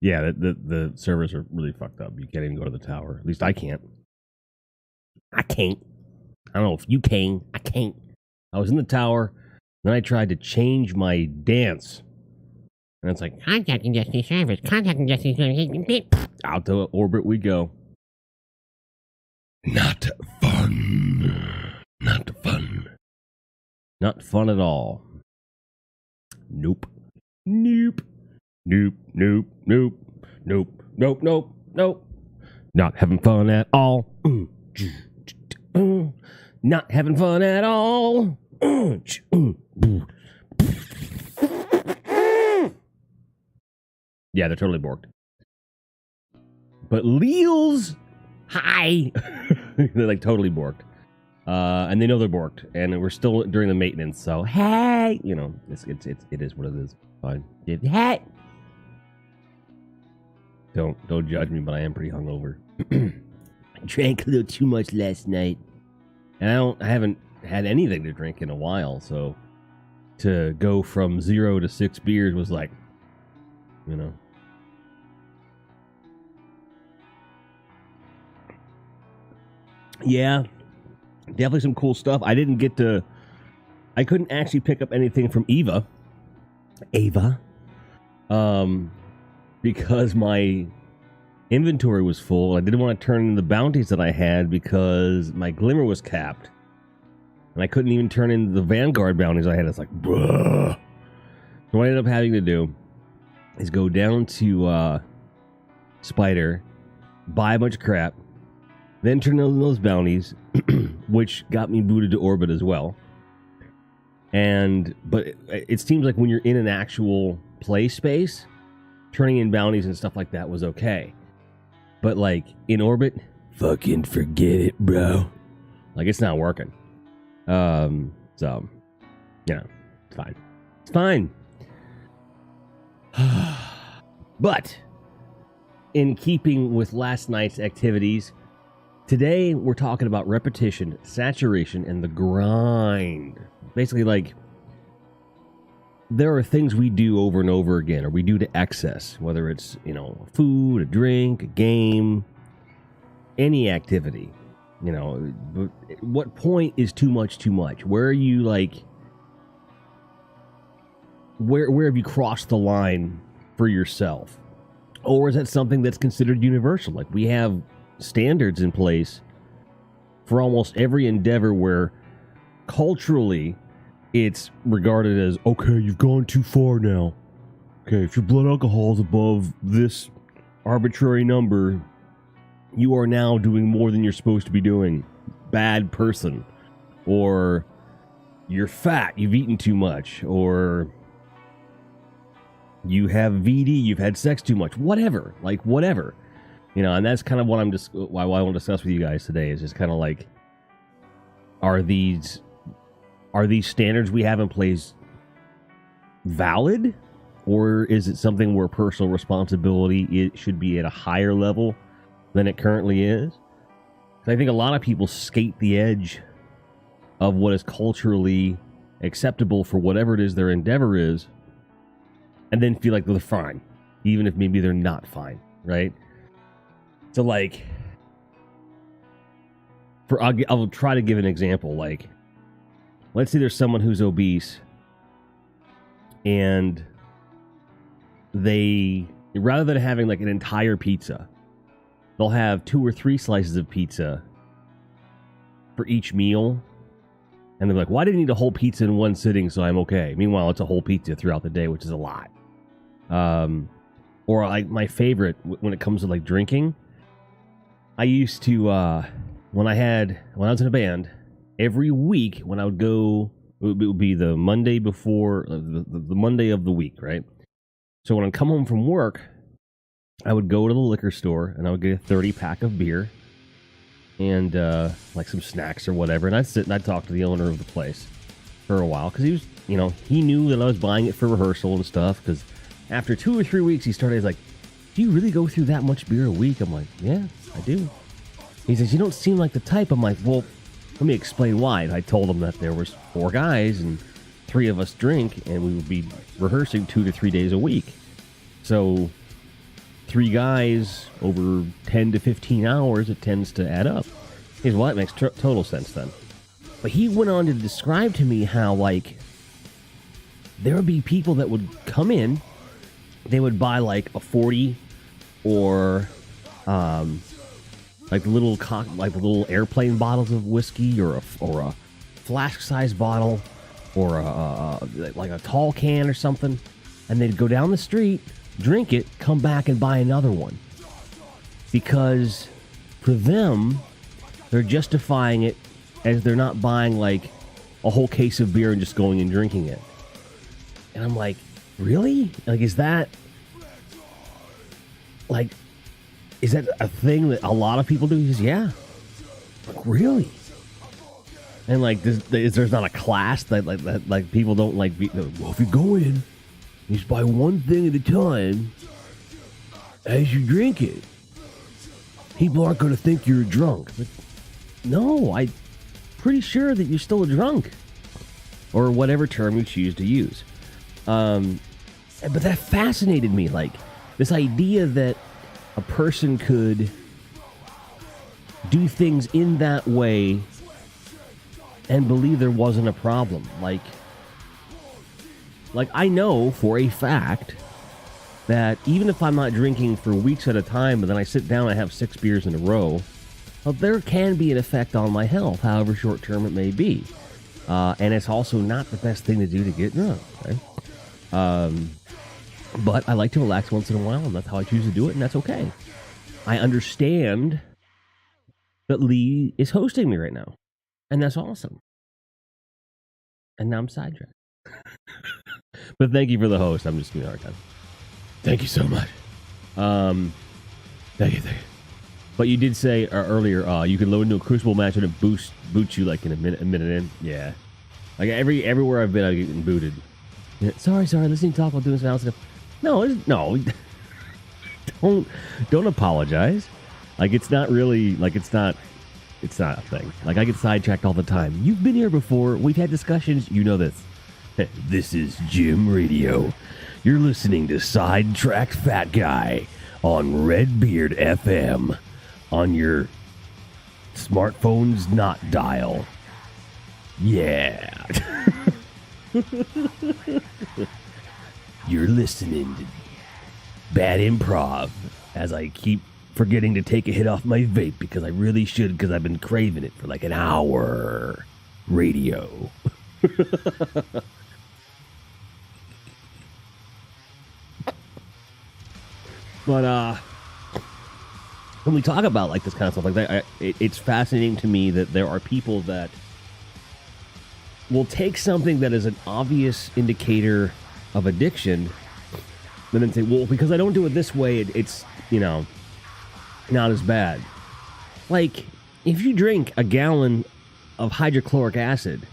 Yeah, the servers are really fucked up. You can't even go to the tower. At least I can't. I can't. I don't know if you can. I can't. I was in the tower, then I tried to change my dance. And it's like, contacting Destiny service, contacting Destiny service. Out to orbit we go. Not fun. Not fun. Not fun at all. Nope. Nope. Nope. Nope. Nope. Nope. Nope. Nope. Nope. Not having fun at all. Not having fun at all. Yeah, they're totally borked. But Leals, hi. They're like totally borked. And they know they're borked. And we're still during the maintenance. So, hey. You know, it is what it is. Fine. Hey. Don't judge me, but I am pretty hungover. I drank a little too much last night. And I haven't had anything to drink in a while, so to go from 0 to 6 beers was like, you know. Yeah, definitely some cool stuff. I couldn't actually pick up anything from Ava, because my inventory was full. I didn't want to turn in the bounties that I had because my glimmer was capped. And I couldn't even turn in the Vanguard bounties I had. It's like, bruh. So what I ended up having to do is go down to Spider, buy a bunch of crap, then turn in those bounties, which got me booted to orbit as well. But it seems like when you're in an actual play space, turning in bounties and stuff like that was okay. But like in orbit, fucking forget it, bro. Like it's not working. So, you know, it's fine. It's fine. But in keeping with last night's activities, today we're talking about repetition, saturation, and the grind. Basically, like, there are things we do over and over again, or we do to excess, whether it's, you know, food, a drink, a game, any activity. You know, what point is too much too much? Where are you, like, where have you crossed the line for yourself? Or is that something that's considered universal? Like, we have standards in place for almost every endeavor where culturally it's regarded as, okay, you've gone too far now. Okay, if your blood alcohol is above this arbitrary number, you are now doing more than you're supposed to be doing. Bad person. Or you're fat, you've eaten too much. Or you have VD, you've had sex too much. Whatever. Like, whatever. You know, and that's kind of what why I want to discuss with you guys today is just kind of like, are these standards we have in place valid? Or is it something where personal responsibility it should be at a higher level than it currently is? I think a lot of people skate the edge of what is culturally acceptable for whatever it is their endeavor is, and then feel like they're fine, even if maybe they're not fine, right? So, like, I'll try to give an example. Like, let's say there's someone who's obese, and they, rather than having like an entire pizza, they'll have 2 or 3 slices of pizza for each meal. And they're like, why didn't I eat a whole pizza in one sitting so I'm okay? Meanwhile, it's a whole pizza throughout the day, which is a lot. Or like my favorite when it comes to like drinking, I used to, when I was in a band, every week when I would go, it would be the Monday before, the Monday of the week, right? So when I come home from work, I would go to the liquor store and I would get a 30-pack of beer and like some snacks or whatever. And I'd sit and I'd talk to the owner of the place for a while because he was, you know, he knew that I was buying it for rehearsal and stuff. Because after 2 or 3 weeks, he started, he's like, do you really go through that much beer a week? I'm like, yeah, I do. He says, you don't seem like the type. I'm like, well, let me explain why. And I told him that there was 4 guys and 3 of us drink and we would be rehearsing 2 to 3 days a week. So 3 guys over 10 to 15 hours, it tends to add up. Here's what makes total sense then. But he went on to describe to me how, like, there would be people that would come in, they would buy like a 40 or like the little airplane bottles of whiskey, or a flask-sized bottle, or like a tall can or something, and they'd go down the street, drink it, come back and buy another one, because for them, they're justifying it as they're not buying like a whole case of beer and just going and drinking it. And I'm like, really? Like, is that a thing that a lot of people do? He says, yeah. Like, really? And like, there's not a class that people don't like. Well, if you go in, you just buy one thing at a time as you drink it. People aren't going to think you're drunk. But no, I'm pretty sure that you're still a drunk, or whatever term you choose to use. But that fascinated me, like this idea that a person could do things in that way and believe there wasn't a problem. Like I know for a fact that even if I'm not drinking for weeks at a time, but then I sit down and have 6 beers in a row, well, there can be an effect on my health, however short term it may be. And it's also not the best thing to do to get drunk, right? But I like to relax once in a while, and that's how I choose to do it, and that's okay. I understand that Lee is hosting me right now, and that's awesome. And now I'm sidetracked. But thank you for the host. I'm just giving you a hard time. Thank you so much. Thank you. But you did say earlier, you can load into a Crucible match and it boots you like in a minute in. Yeah. Like everywhere I've been, I'm getting booted. Yeah, sorry, listening to talk while doing some stuff. No. Don't apologize. Like, it's not really, like, it's not a thing. Like, I get sidetracked all the time. You've been here before. We've had discussions. You know this. This is Jim Radio. You're listening to Sidetracked Fat Guy on Redbeard FM on your smartphone's not dial. Yeah. You're listening to Bad Improv as I keep forgetting to take a hit off my vape because I really should, because I've been craving it for like an hour. Radio. But when we talk about like this kind of stuff like that, it's fascinating to me that there are people that will take something that is an obvious indicator of addiction and then say, well, because I don't do it this way, it's, not as bad. Like, if you drink a gallon of hydrochloric acid,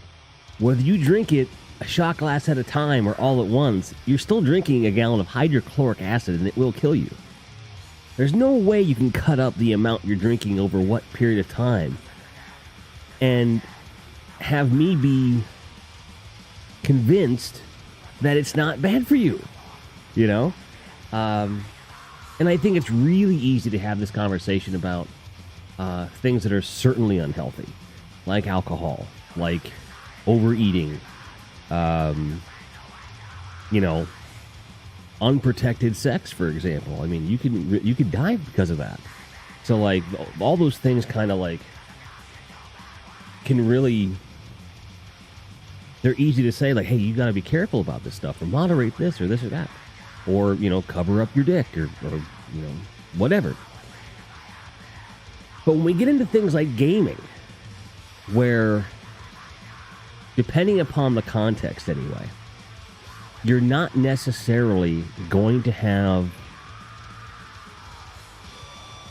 whether you drink it a shot glass at a time or all at once, you're still drinking a gallon of hydrochloric acid and it will kill you. There's no way you can cut up the amount you're drinking over what period of time and have me be convinced that it's not bad for you, And I think it's really easy to have this conversation about things that are certainly unhealthy, like alcohol, like overeating, unprotected sex, for example. I mean, you could die because of that. So, like, all those things kind of, like, can really... They're easy to say, like, hey, you got to be careful about this stuff, or moderate this or that. Or, cover up your dick, or whatever. But when we get into things like gaming, where, depending upon the context anyway, you're not necessarily going to have,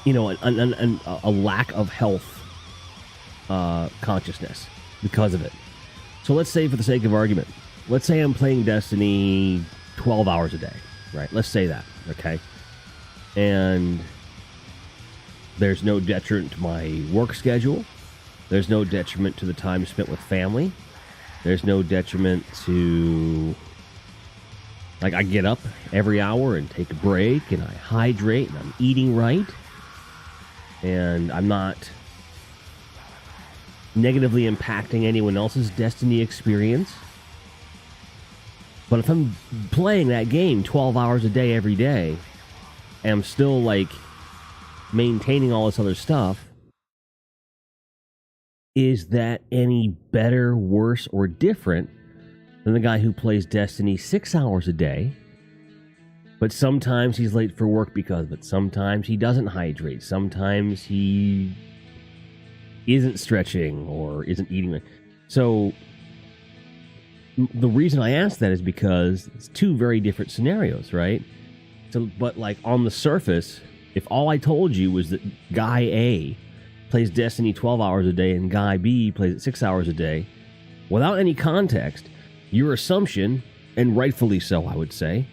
a lack of health consciousness because of it. So let's say, for the sake of argument, let's say I'm playing Destiny 12 hours a day, right? Let's say that, okay? And there's no detriment to my work schedule. There's no detriment to the time spent with family. There's no detriment to Like, I get up every hour and take a break, and I hydrate, and I'm eating right, and I'm not negatively impacting anyone else's Destiny experience. But if I'm playing that game 12 hours a day every day, and I'm still, like, maintaining all this other stuff, is that any better, worse, or different than the guy who plays Destiny 6 hours a day, but sometimes he's late for work because of it. Sometimes he doesn't hydrate. Sometimes he isn't stretching or isn't eating. So the reason I ask that is because it's two very different scenarios, right? So, but like on the surface, if all I told you was that guy A plays Destiny 12 hours a day and guy B plays it 6 hours a day, without any context, your assumption, and rightfully so, I would say,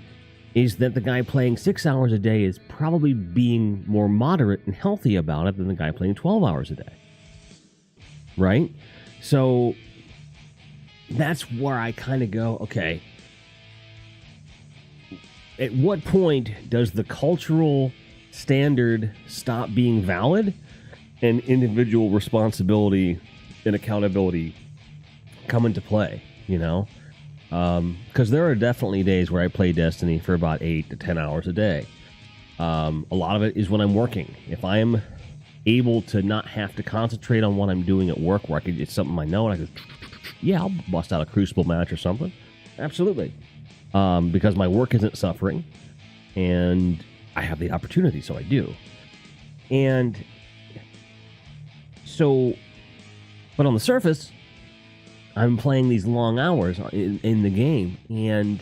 is that the guy playing 6 hours a day is probably being more moderate and healthy about it than the guy playing 12 hours a day. Right? So that's where I kind of go, okay, at what point does the cultural standard stop being valid and individual responsibility and accountability come into play, you know? Because there are definitely days where I play Destiny for about 8 to 10 hours a day. A lot of it is when I'm working. If I am able to not have to concentrate on what I'm doing at work, where it's something I know, and I go, yeah, I'll bust out a Crucible match or something. Absolutely. Because my work isn't suffering, and I have the opportunity, so I do. And so, but on the surface, I'm playing these long hours in the game, and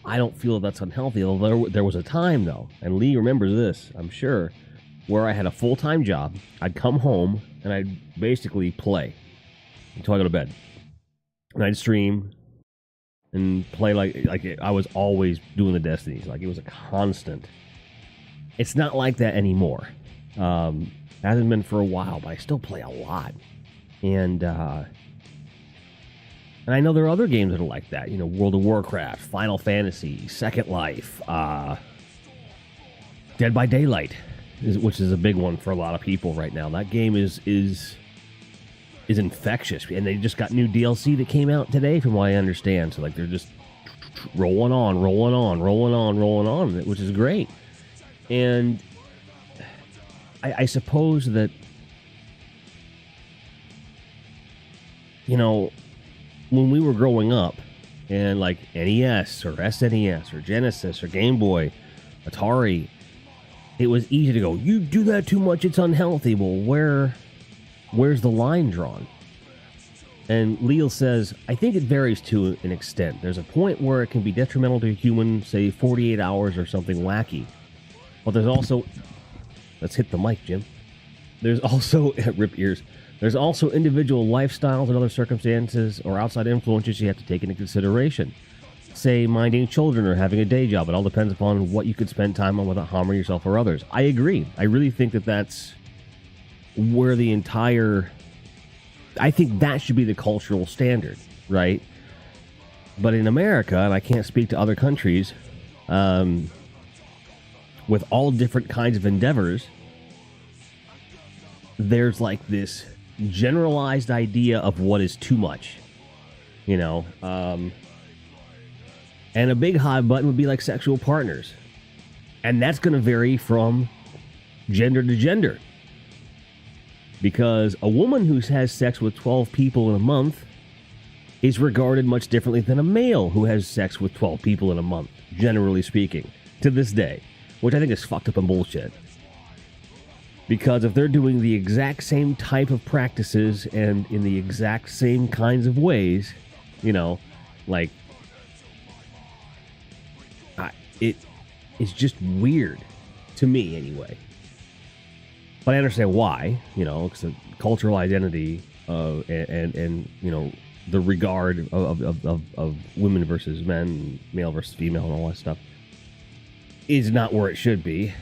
I don't feel that's unhealthy. Although there was a time, though, and Lee remembers this, I'm sure, where I had a full-time job. I'd come home, and I'd basically play until I go to bed. And I'd stream and play like I was always doing the Destinies. Like, it was a constant. It's not like that anymore. Hasn't been for a while, but I still play a lot. And I know there are other games that are like that. You know, World of Warcraft, Final Fantasy, Second Life, Dead by Daylight, which is a big one for a lot of people right now. That game is infectious, and they just got new DLC that came out today, from what I understand. So like they're just rolling on, which is great. And I suppose that, you know, when we were growing up, and like NES or SNES or Genesis or Game Boy, Atari, it was easy to go, you do that too much, it's unhealthy. Well, where's the line drawn? And Leal says, I think it varies to an extent. There's a point where it can be detrimental to a human, say 48 hours or something wacky. But there's also, let's hit the mic, Jim. There's also, rip ears, there's also individual lifestyles and other circumstances or outside influences you have to take into consideration. Say minding children or having a day job. It all depends upon what you could spend time on without harming yourself or others. I agree. I really think that that's where the entire, I think that should be the cultural standard, right? But in America, and I can't speak to other countries, with all different kinds of endeavors, there's like this generalized idea of what is too much, you know? And a big hot button would be like sexual partners. And that's going to vary from gender to gender. Because a woman who has sex with 12 people in a month is regarded much differently than a male who has sex with 12 people in a month, generally speaking, to this day, which I think is fucked up and bullshit. Because if they're doing the exact same type of practices and in the exact same kinds of ways, you know, like, it's just weird to me anyway. But I understand why, you know, because the cultural identity and you know, the regard of women versus men, male versus female, and all that stuff is not where it should be.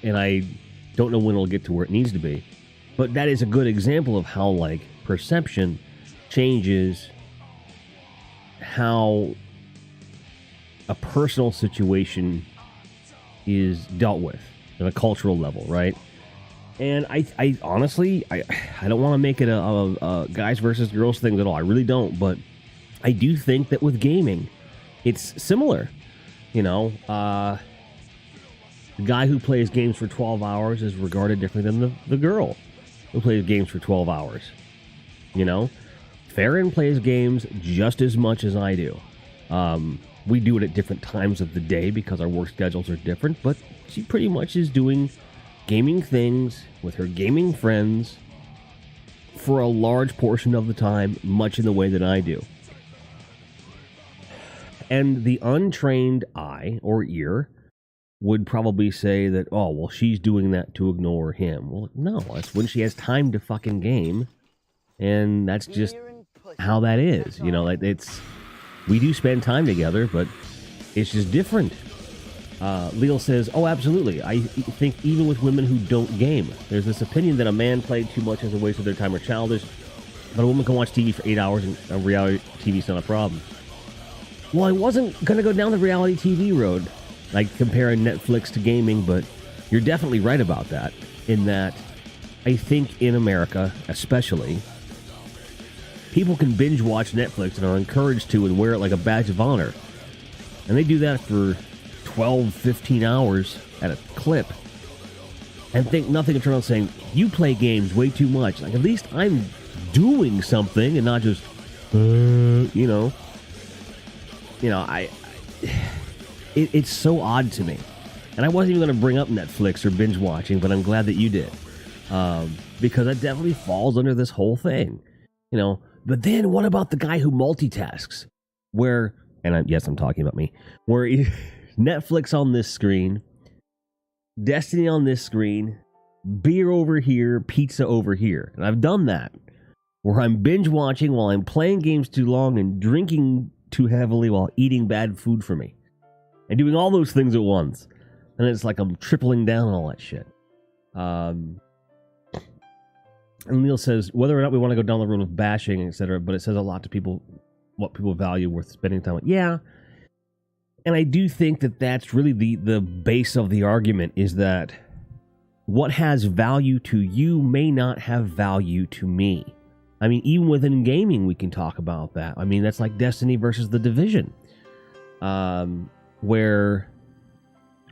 And I don't know when it'll get to where it needs to be. But that is a good example of how, like, perception changes how a personal situation is dealt with at a cultural level, right? And I honestly, I don't want to make it a guys versus girls thing at all. I really don't. But I do think that with gaming, it's similar. You know, the guy who plays games for 12 hours is regarded differently than the girl who plays games for 12 hours. You know, Farron plays games just as much as I do. We do it at different times of the day because our work schedules are different, but she pretty much is doing gaming things with her gaming friends for a large portion of the time, much in the way that I do. And the untrained eye or ear would probably say that, oh, well, she's doing that to ignore him. Well, no, that's when she has time to fucking game, and that's just how that is. You know, we do spend time together, but it's just different. Leal says, oh, absolutely. I think even with women who don't game, there's this opinion that a man played too much as a waste of their time or childish, but a woman can watch TV for 8 hours and reality TV's not a problem. Well, I wasn't going to go down the reality TV road, like comparing Netflix to gaming, but you're definitely right about that, in that I think in America, especially, people can binge watch Netflix and are encouraged to and wear it like a badge of honor. And they do that for 12, 15 hours at a clip and think nothing of turn around saying, you play games way too much. Like, at least I'm doing something and not just, you know, it's so odd to me. And I wasn't even going to bring up Netflix or binge watching, but I'm glad that you did. Because that definitely falls under this whole thing, you know. But then what about the guy who multitasks? Where, and yes, I'm talking about me, where Netflix on this screen, Destiny on this screen, beer over here, pizza over here. And I've done that, where I'm binge watching while I'm playing games too long and drinking too heavily while eating bad food for me. And doing all those things at once. And it's like I'm tripling down on all that shit. And Neil says, whether or not we want to go down the road of bashing, etc., but it says a lot to people, what people value worth spending time with. Yeah. And I do think that that's really the base of the argument, is that what has value to you may not have value to me. I mean, even within gaming, we can talk about that. I mean, that's like Destiny versus The Division, where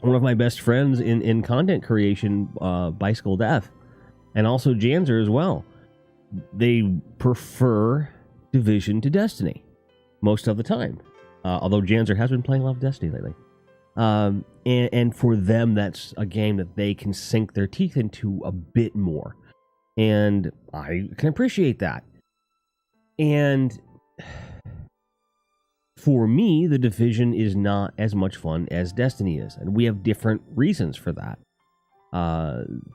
one of my best friends in content creation, Bicycle Death, and also Janzer as well, they prefer Division to Destiny most of the time. Although Janzer has been playing a lot of Destiny lately. And for them, that's a game that they can sink their teeth into a bit more. And I can appreciate that. And for me, The Division is not as much fun as Destiny is. And we have different reasons for that.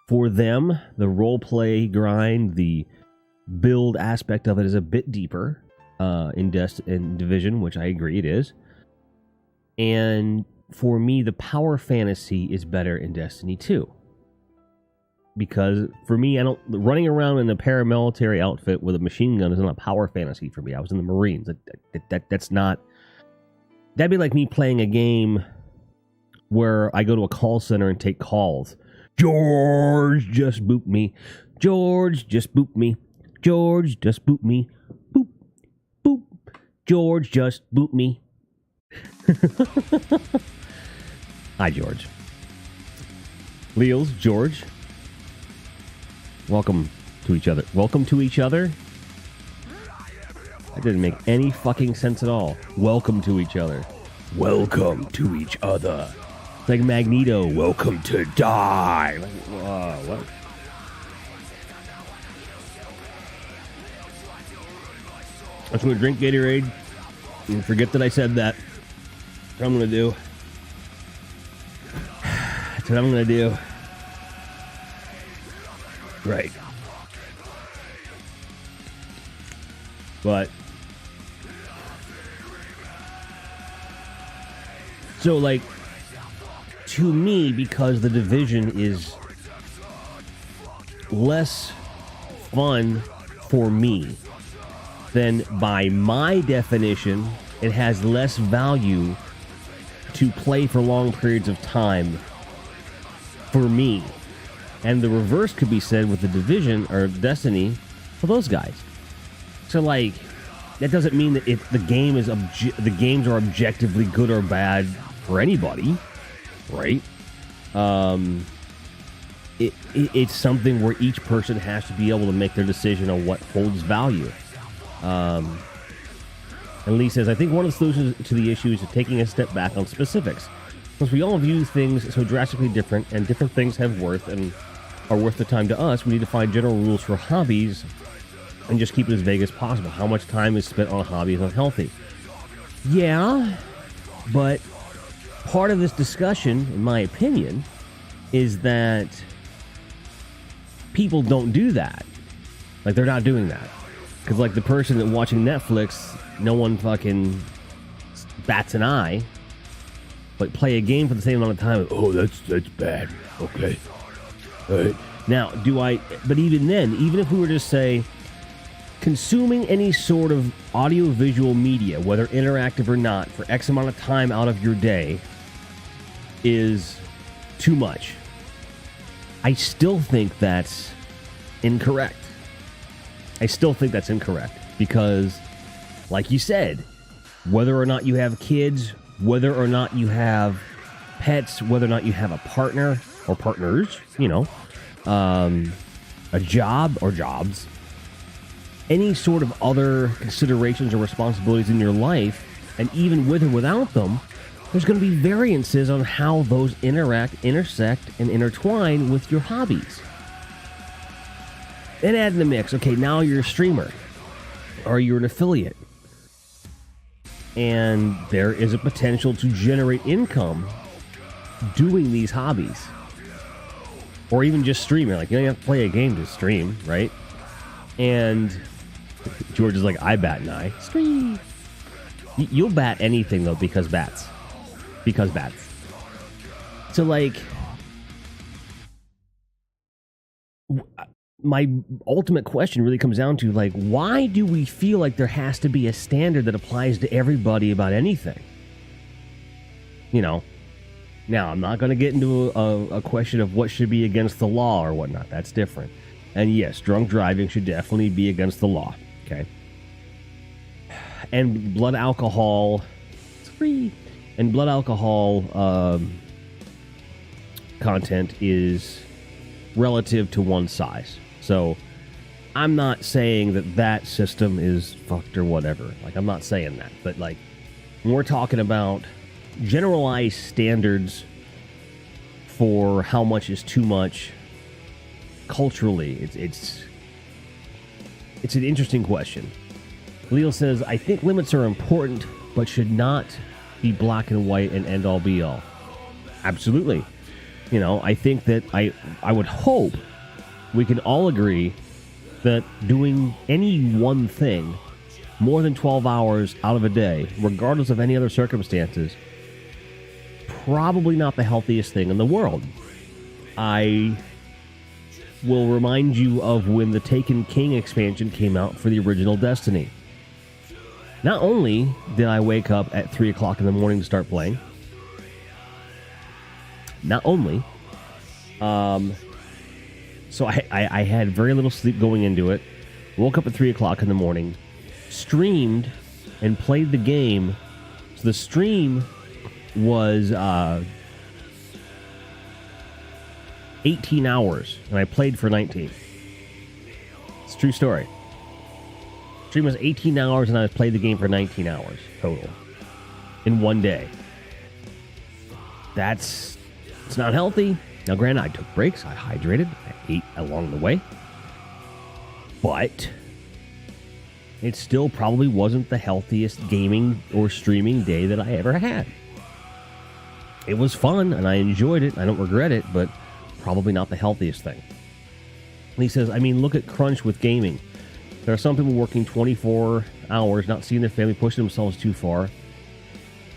For them, the roleplay grind, the build aspect of it is a bit deeper in Division, which I agree it is. And for me, the power fantasy is better in Destiny 2. Because for me, running around in a paramilitary outfit with a machine gun is not a power fantasy for me. I was in the Marines. That's not... That'd be like me playing a game where I go to a call center and take calls. George, just boop me. George, just boop me. George, just boop me. Boop, boop. George, just boop me. Hi, George. Leals, George. Welcome to each other. Welcome to each other? That didn't make any fucking sense at all. Welcome to each other. Welcome to each other. It's like Magneto. Welcome to die. Like, what? I'm just going to drink Gatorade and forget that I said that. That's what I'm going to do. That's what I'm going to do. Right. But so, like, to me, because The Division is less fun for me, then by my definition, it has less value to play for long periods of time for me. And the reverse could be said with the Division or Destiny for those guys. So, like, that doesn't mean that if the game is the games are objectively good or bad for anybody, right? It's something where each person has to be able to make their decision on what holds value. And Lee says, I think one of the solutions to the issue is taking a step back on specifics. Since we all view things so drastically different, and different things have worth and are worth the time to us, we need to find general rules for hobbies and just keep it as vague as possible. How much time is spent on a hobby is unhealthy. Yeah, but part of this discussion, in my opinion, is that people don't do that. Like, they're not doing that. Because, like, the person that watching Netflix, no one fucking bats an eye. But play a game for the same amount of time. Oh, that's bad. Okay. All right. Now, but even then, even if we were to say, consuming any sort of audio-visual media, whether interactive or not, for X amount of time out of your day is too much. I still think that's incorrect. Because, like you said, whether or not you have kids, whether or not you have pets, whether or not you have a partner or partners, a job or jobs, any sort of other considerations or responsibilities in your life, and even with or without them, there's going to be variances on how those intersect, and intertwine with your hobbies. Then add in the mix, okay, now you're a streamer, or you're an affiliate, and there is a potential to generate income doing these hobbies. Or even just streaming. Like, you don't have to play a game to stream, right? And George is like, I bat an eye. Stream. You'll bat anything, though, because bats. So, like, my ultimate question really comes down to, like, why do we feel like there has to be a standard that applies to everybody about anything? Now, I'm not going to get into a question of what should be against the law or whatnot. That's different. And yes, drunk driving should definitely be against the law. Okay. And blood alcohol, it's free. And blood alcohol content is relative to one size. So I'm not saying that system is fucked or whatever. Like, I'm not saying that. But, like, when we're talking about generalized standards for how much is too much culturally, it's an interesting question. Leo says, I think limits are important, but should not be black and white and end all be all. Absolutely. I think that I would hope we can all agree that doing any one thing more than 12 hours out of a day, regardless of any other circumstances, probably not the healthiest thing in the world. I will remind you of when the Taken King expansion came out for the original Destiny. Not only did I wake up at 3 o'clock in the morning to start playing, so I had very little sleep going into it, woke up at 3 o'clock in the morning, streamed, and played the game. So the stream was 18 hours, and I played for 19. It's a true story. Stream was 18 hours, and I played the game for 19 hours total in one day. It's not healthy. Now, granted, I took breaks, I hydrated, I ate along the way, but it still probably wasn't the healthiest gaming or streaming day that I ever had. It was fun, and I enjoyed it. I don't regret it, but probably not the healthiest thing. And he says, look at crunch with gaming. There are some people working 24 hours, not seeing their family, pushing themselves too far.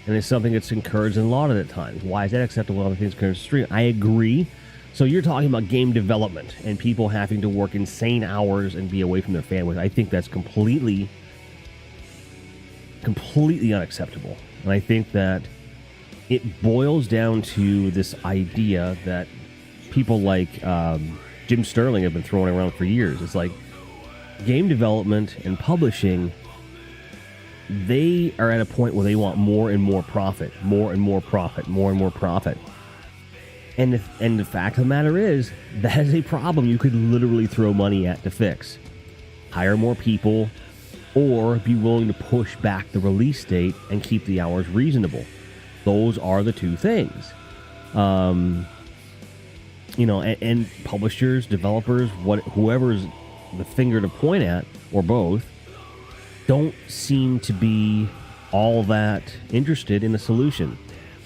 And it's something that's encouraged and lauded at times. Why is that acceptable? Other things encouraged stream. I agree. So you're talking about game development and people having to work insane hours and be away from their families. I think that's completely unacceptable. And I think that it boils down to this idea that people like Jim Sterling have been throwing around for years. It's like game development and publishing, they are at a point where they want more and more profit, more and more profit, more and more profit. And the fact of the matter is, that is a problem you could literally throw money at to fix. Hire more people, or be willing to push back the release date and keep the hours reasonable. Those are the two things. And publishers, developers, whoever's the finger to point at, or both, don't seem to be all that interested in a solution,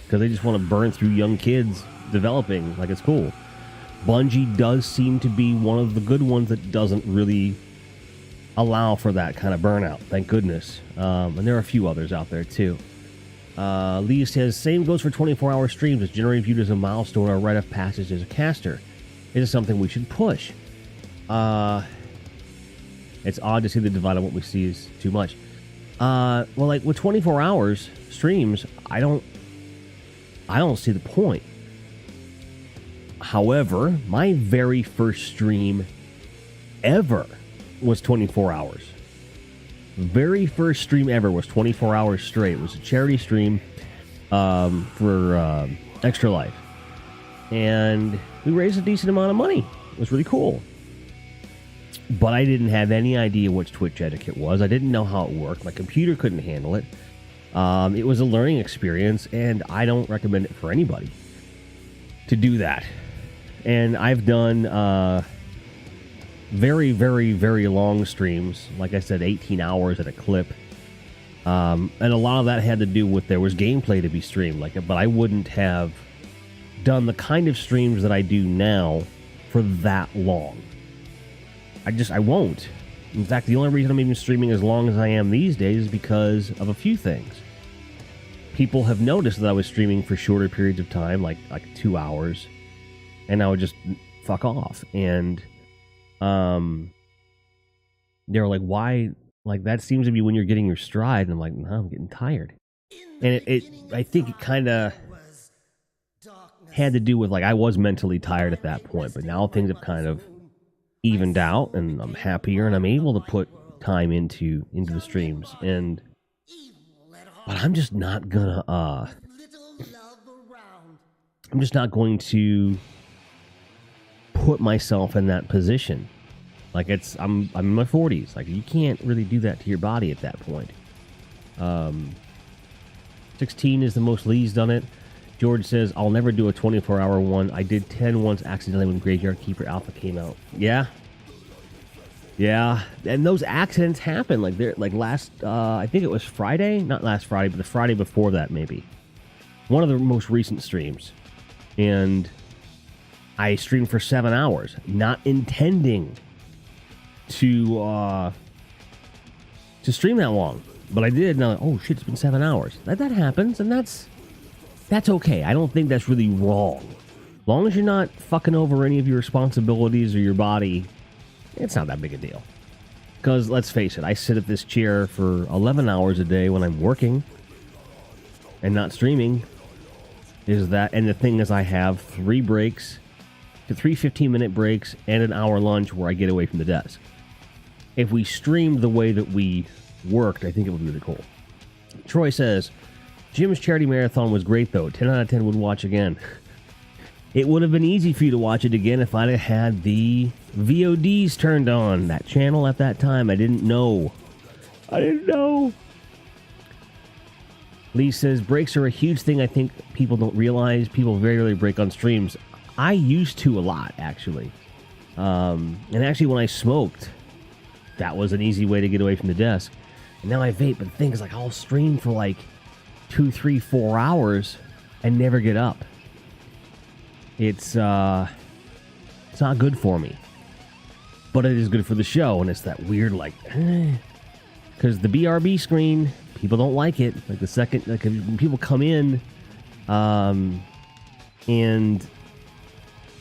because they just want to burn through young kids developing like it's cool. Bungie does seem to be one of the good ones that doesn't really allow for that kind of burnout, thank goodness. And there are a few others out there too. Lee says, same goes for 24-hour streams. It's generally viewed as a milestone or a rite of passage as a caster. It is something we should push. It's odd to see the divide on what we see is too much. Well, like with 24 hours streams, I don't see the point. However, my very first stream ever was 24 hours. Very first stream ever was 24 hours straight. It was a charity stream for Extra Life. And we raised a decent amount of money. It was really cool. But I didn't have any idea what Twitch etiquette was. I didn't know how it worked. My computer couldn't handle it. It was a learning experience, and I don't recommend it for anybody to do that. And I've done very, very, very long streams. Like I said, 18 hours at a clip. And a lot of that had to do with there was gameplay to be streamed. But I wouldn't have done the kind of streams that I do now for that long. I won't. In fact, the only reason I'm even streaming as long as I am these days is because of a few things. People have noticed that I was streaming for shorter periods of time, like 2 hours, and I would just fuck off. And they were like, why? Like, that seems to be when you're getting your stride. And I'm like, no, I'm getting tired. And I think it kind of had to do with, like, I was mentally tired at that point, but now things have kind of evened out, and I'm happier, and I'm able to put time into the streams. But I'm just not gonna I'm just not going to put myself in that position. Like, I'm in my 40s. Like, you can't really do that to your body at that point. 16 is the most Lee's done it. George says, I'll never do a 24-hour one. I did 10 once accidentally when Graveyard Keeper Alpha came out. Yeah. And those accidents happen. Like last, I think it was Friday? Not last Friday, but the Friday before that, maybe. One of the most recent streams. And I streamed for 7 hours, not intending to stream that long. But I did, and I'm like, oh shit, it's been 7 hours. That happens, and that's okay. I don't think that's really wrong. As long as you're not fucking over any of your responsibilities or your body, it's not that big a deal. Because, let's face it, I sit at this chair for 11 hours a day when I'm working and not streaming. And the thing is, I have 3 breaks, 3 15-minute breaks, and an hour lunch where I get away from the desk. If we streamed the way that we worked, I think it would be really cool. Troy says, Jim's charity marathon was great, though. 10 out of 10 would watch again. It would have been easy for you to watch it again if I'd have had the VODs turned on. That channel at that time, I didn't know. Lee says, breaks are a huge thing I think people don't realize. People very rarely break on streams. I used to a lot, actually. And actually, when I smoked, that was an easy way to get away from the desk. And now I vape, but things like I'll stream for like 2, 3, 4 hours and never get up. It's not good for me, but it is good for the show. And it's that weird, like, because the BRB screen, people don't like it. Like the second, like when people come in, and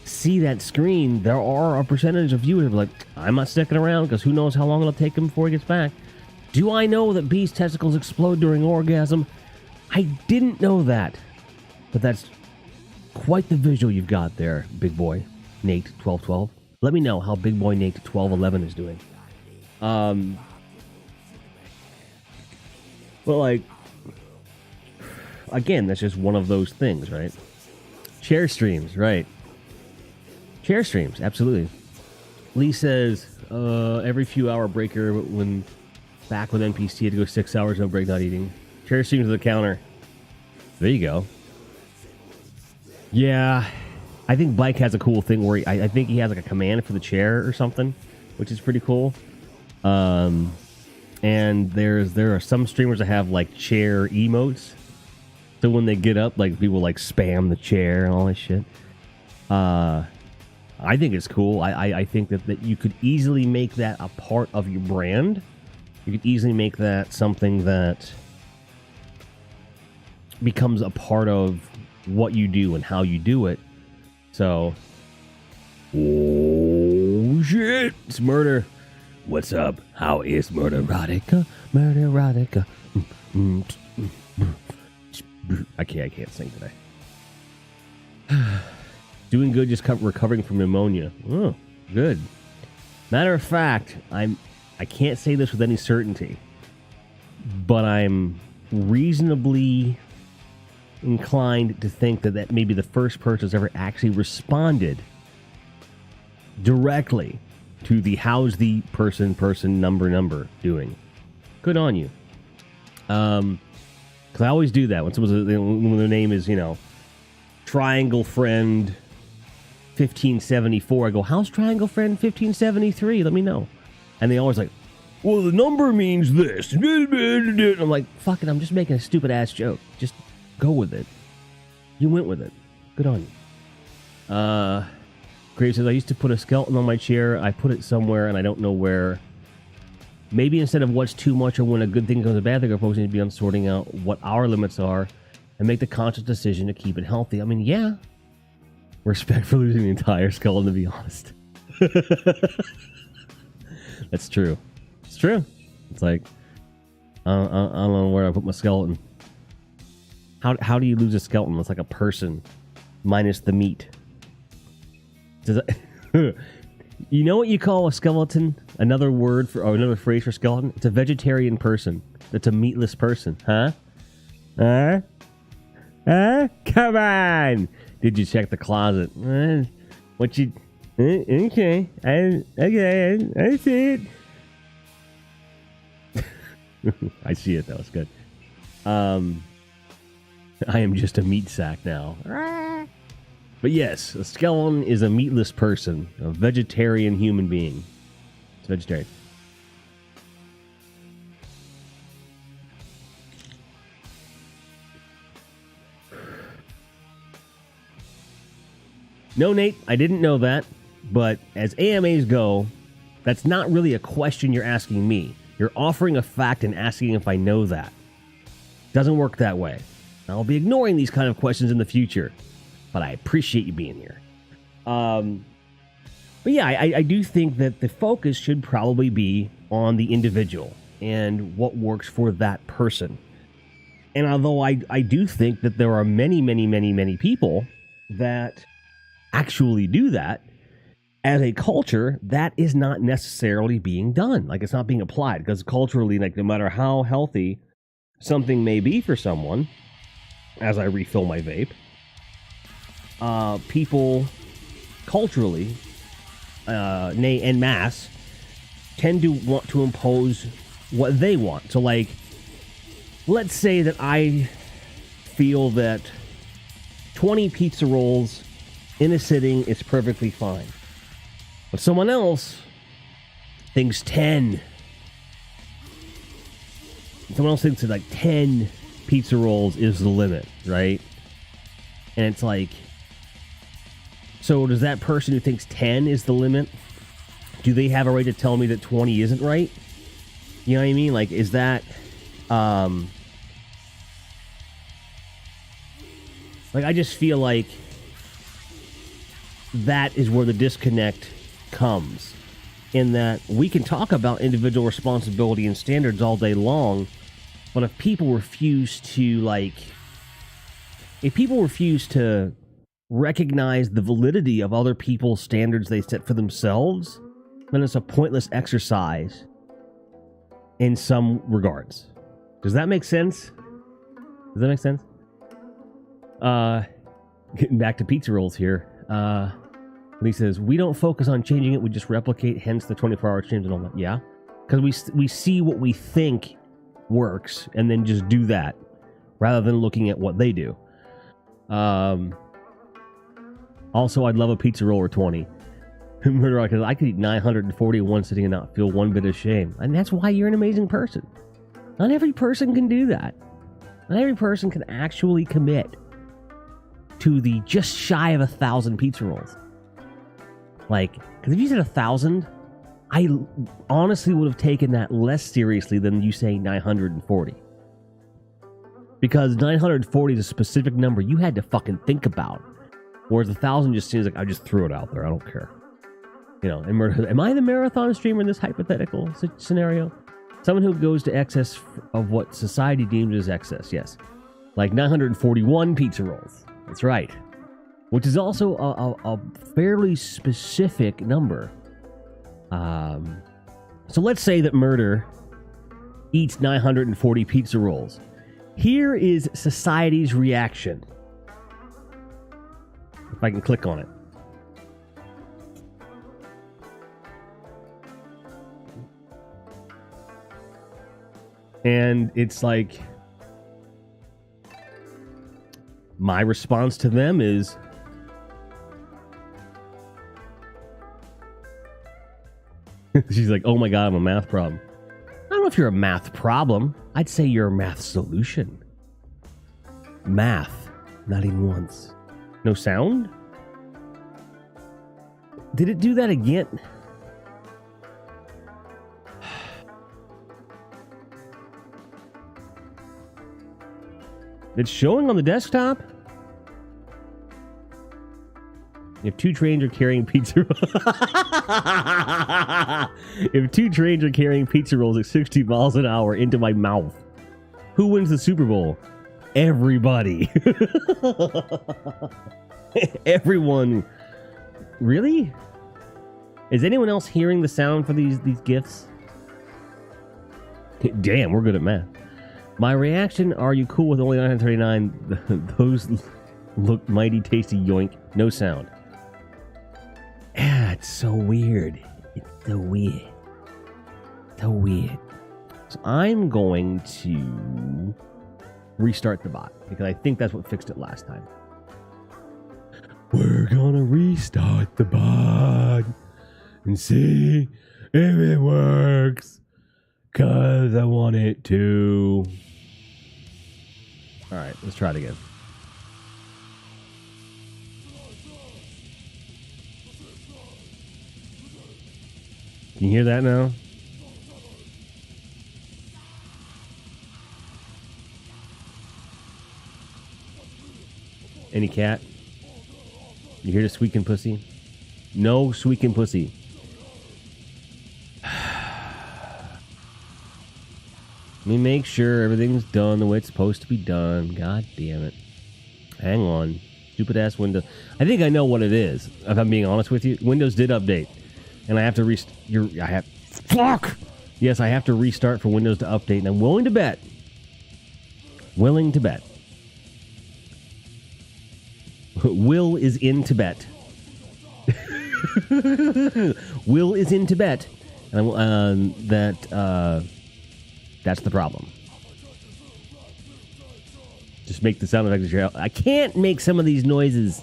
see that screen, there are a percentage of viewers who are like, I'm not sticking around because who knows how long it'll take him before he gets back. Do I know that bees' testicles explode during orgasm? I didn't know that. But that's quite the visual you've got there, big boy Nate 1212. Let me know how big boy Nate 1211 is doing. But like, again, that's just one of those things, right? Chair streams, right? Chair streams, absolutely. Lee says every few hour breaker when back when NPC had to go 6 hours no break not eating. Chair streams to the counter. There you go. Yeah, I think Bike has a cool thing where I think he has like a command for the chair or something, which is pretty cool. And there are some streamers that have like chair emotes. So when they get up, like people like spam the chair and all that shit. I think it's cool. I think that you could easily make that a part of your brand. You could easily make that something that becomes a part of what you do and how you do it. So, oh shit, it's Murder. What's up? How is Murderotica? Murderotica. I can't sing today. Doing good, just recovering from pneumonia. Oh, good. Matter of fact, I can't say this with any certainty, but I'm reasonably inclined to think that maybe the first person who's ever actually responded directly to the how's the person number doing. Good on you. Because I always do that when when their name is, Triangle Friend 1574. I go, how's Triangle Friend 1573? Let me know. And they always like, well, the number means this. And I'm like, fuck it, I'm just making a stupid ass joke. Just go with it. You went with it. Good on you. Graves says, I used to put a skeleton on my chair. I put it somewhere and I don't know where. Maybe instead of what's too much or when a good thing becomes a bad thing, our focus needs to be on sorting out what our limits are and make the conscious decision to keep it healthy. I mean, yeah. Respect for losing the entire skeleton, to be honest. That's true. It's true. It's like, I don't know where I put my skeleton. How do you lose a skeleton? It's like a person minus the meat. Does that, you know what you call a skeleton? Another word for, or another phrase for skeleton? It's a vegetarian person. It's a meatless person. Huh? Huh? Huh? Come on! Did you check the closet? What you... Okay. I see it. I see it, though. It's good. I am just a meat sack now. But yes, a skeleton is a meatless person, a vegetarian human being. It's vegetarian. No, Nate, I didn't know that. But as AMAs go, that's not really a question you're asking me. You're offering a fact and asking if I know that. Doesn't work that way. I'll be ignoring these kind of questions in the future, but I appreciate you being here. But yeah, I do think that the focus should probably be on the individual and what works for that person. And although I do think that there are many people that actually do that, as a culture, that is not necessarily being done. Like, it's not being applied, because culturally, like, no matter how healthy something may be for someone, as I refill my vape, people culturally, nay, en masse, tend to want to impose what they want. So, like, let's say that I feel that 20 pizza rolls in a sitting is perfectly fine. But someone else thinks 10. Someone else thinks that like 10 pizza rolls is the limit, right? And it's like, so does that person who thinks 10 is the limit, do they have a right to tell me that 20 isn't right? You know what I mean? Like, is that, like, I just feel like that is where the disconnect comes, in that we can talk about individual responsibility and standards all day long, but if people refuse to, like, if people refuse to recognize the validity of other people's standards they set for themselves, then it's a pointless exercise in some regards. Does that make sense? Does that make sense? Getting back to pizza rolls here. He says, we don't focus on changing it, we just replicate, hence the 24-hour change and all that. Yeah, because we see what we think works and then just do that rather than looking at what they do. Also, I'd love a pizza roll or 20. Murder, because I could eat 940 in one sitting and not feel one bit of shame. And that's why you're an amazing person. Not every person can do that. Not every person can actually commit to the just shy of 1,000 pizza rolls. Like, because if you said 1,000, I honestly would have taken that less seriously than you saying 940. Because 940 is a specific number you had to fucking think about. Whereas 1,000 just seems like I just threw it out there. I don't care. You know, am I the marathon streamer in this hypothetical scenario? Someone who goes to excess of what society deems as excess, yes. Like 941 pizza rolls. That's right. Which is also a fairly specific number. So let's say that Murder eats 940 pizza rolls. Here is society's reaction. If I can click on it. And it's like, my response to them is, she's like, oh my God, I'm a math problem. I don't know if you're a math problem. I'd say you're a math solution. Math. Not even once. No sound? Did it do that again? It's showing on the desktop? If two trains are carrying pizza if two trains are carrying pizza rolls at 60 miles an hour into my mouth, who wins the Super Bowl? Everybody. Everyone. Really? Is anyone else hearing the sound for these gifts? Damn, we're good at math. My reaction, are you cool with only 939? Those look mighty tasty, yoink. No sound. Ah, it's so weird. It's so weird. So weird. So I'm going to restart the bot because I think that's what fixed it last time. We're gonna restart the bot and see if it works, cause I want it to. All right, let's try it again. Can you hear that now? Any cat? You hear the squeaking pussy? No squeaking pussy. Let me make sure everything's done the way it's supposed to be done. God damn it. Hang on. Stupid ass Windows. I think I know what it is, if I'm being honest with you. Windows did update. And I have to fuck! Yes, I have to restart for Windows to update, and I'm willing to bet. Willing to bet. Will is in Tibet. Will is in Tibet. And that's the problem. Just make the sound effects. I can't make some of these noises.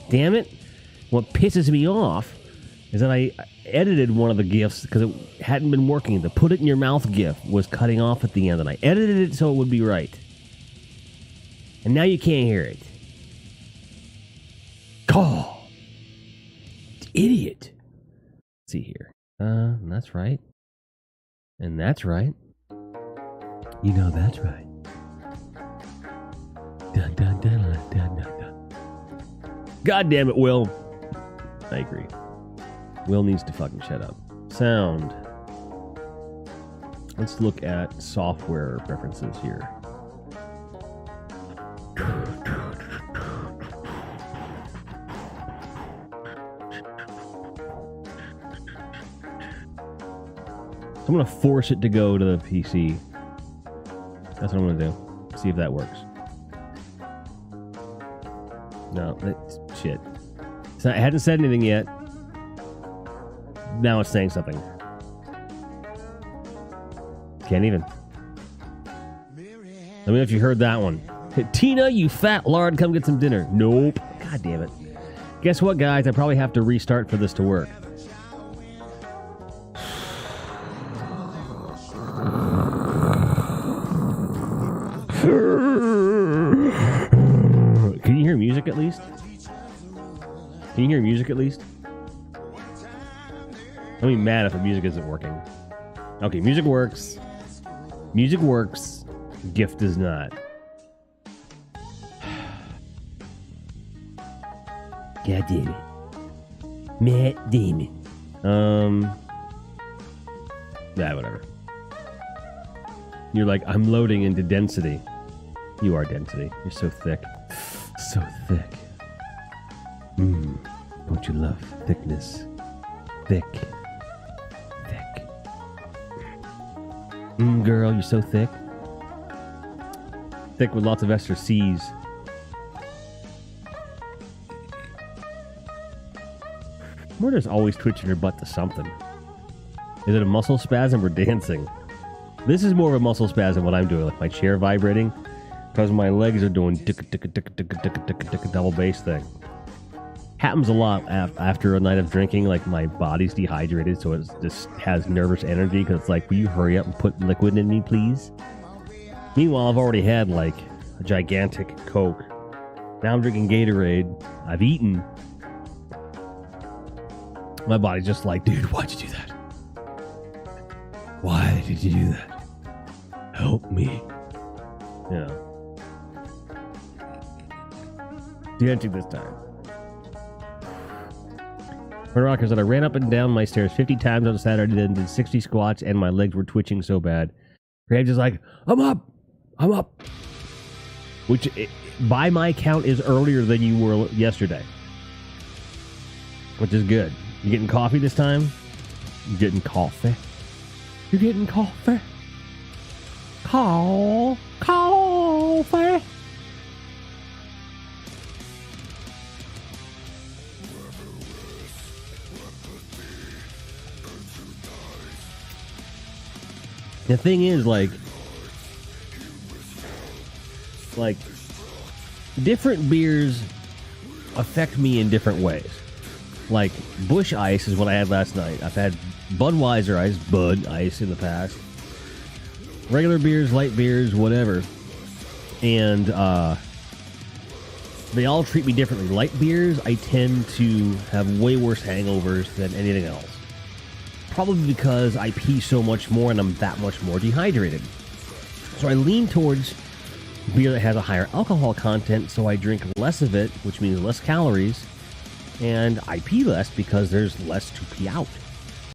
Damn it. What pisses me off is that I edited one of the GIFs because it hadn't been working. The put it in your mouth GIF was cutting off at the end, and I edited it so it would be right. And now you can't hear it. Oh, idiot. Let's see here. That's right. And that's right. You know that's right. Dun, dun, dun, dun, dun, dun. God damn it, Will. I agree. Will needs to fucking shut up. Sound. Let's look at software preferences here. I'm going to force it to go to the PC. That's what I'm going to do. See if that works. No, it's shit. It hadn't said anything yet. Now it's saying something. Can't even. Let me know if you heard that one. Tina, you fat lard, come get some dinner. Nope. God damn it. Guess what, guys? I probably have to restart for this to work. Can you hear music at least? Can you hear music at least? I'll be mad if the music isn't working. Okay, music works. Music works. GIF does not. God damn it. Matt Damon. Yeah, whatever. You're like, I'm loading into density. You are density. You're so thick. So thick. Don't you love thickness? Thick. Thick. Girl, you're so thick. Thick with lots of extra C's. Murder's always twitching her butt to something. Is it a muscle spasm or dancing? This is more of a muscle spasm what I'm doing, like my chair vibrating, because my legs are doing double bass thing. Happens a lot after a night of drinking, like my body's dehydrated, so it just has nervous energy, because it's like, will you hurry up and put liquid in me, please? Meanwhile, I've already had like a gigantic Coke. Now I'm drinking Gatorade. I've eaten. My body's just like, dude, why'd you do that? Why did you do that? Help me. Yeah. Dancing this time. My rocker said I ran up and down my stairs 50 times on Saturday, then did 60 squats, and my legs were twitching so bad. Graham's just like, I'm up. I'm up. Which, by my count, is earlier than you were yesterday. Which is good. You getting coffee this time? You getting coffee? You're getting coffee? Coffee? The thing is, like different beers affect me in different ways. Like Busch Ice is what I had last night. I've had Budweiser Ice, Bud Ice in the past. Regular beers, light beers, whatever. And they all treat me differently. Light beers, I tend to have way worse hangovers than anything else. Probably because I pee so much more and I'm that much more dehydrated. So I lean towards beer that has a higher alcohol content, so I drink less of it, which means less calories, and I pee less because there's less to pee out.